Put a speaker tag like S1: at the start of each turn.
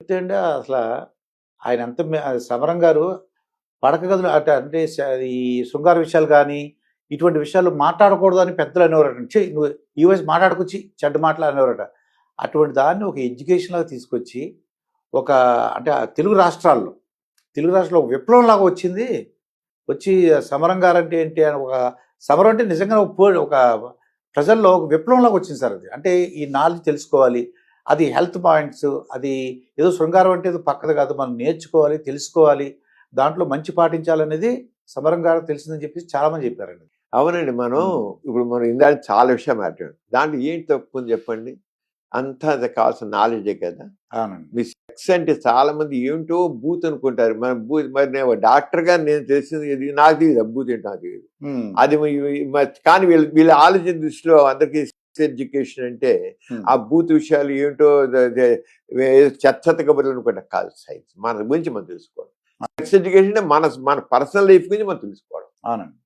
S1: చెప్తే అండి అసలు ఆయన ఎంత సమరం గారు పడక గదులు అంటే ఈ శృంగార విషయాలు కానీ ఇటువంటి విషయాలు మాట్లాడకూడదు అని పెద్దలు అనేవారట. నువ్వు ఈ వయసు మాట్లాడుకొచ్చి చెడ్డ మాటలు అనేవారట. అటువంటి దాన్ని ఒక ఎడ్యుకేషన్ లాగా తీసుకొచ్చి ఒక అంటే తెలుగు రాష్ట్రాల్లో ఒక విప్లవం లాగా వచ్చింది. వచ్చి సమరం గారు అంటే ఏంటి అని ఒక సమరం అంటే నిజంగా ఒక ప్రజల్లో ఒక విప్లవంలాగా వచ్చింది సార్. అది అంటే ఈ నాలెడ్జ్ తెలుసుకోవాలి, అది హెల్త్ పాయింట్స్, అది ఏదో శృంగారం అంటే ఏదో పక్కది కాదు, మనం నేర్చుకోవాలి, తెలుసుకోవాలి, దాంట్లో మంచి పాటించాలనేది సమరం గారు తెలిసిందని చెప్పి చాలా మంది చెప్పారండి.
S2: అవునండి. ఇప్పుడు మనం ఇందాక చాలా విషయం మాట్లాడాం. దాంట్లో ఏంటి తప్పు చెప్పండి? అంతా అది కావాల్సిన నాలెడ్జే కదా. మీ సెక్స్ అంటే చాలా మంది ఏంటో బూత్ అనుకుంటారు. మరి నేను డాక్టర్ గా నేను తెలిసింది నాకు తెలియదు, బూత్ ఏంటో నాకు తెలియదు. అది కానీ వీళ్ళ ఆలోచన దృష్టిలో అందరికీ ఎడ్యుకేషన్ అంటే ఆ బూత్ విషయాలు ఏంటో చెత్త కబుర్లు అనుకుంటా కాదు. సైన్స్ మన గురించి మనం తెలుసుకోవడం. సెక్స్ ఎడ్యుకేషన్ అంటే మన పర్సనల్ లైఫ్ గురించి మనం తెలుసుకోవడం.
S1: అవునండి.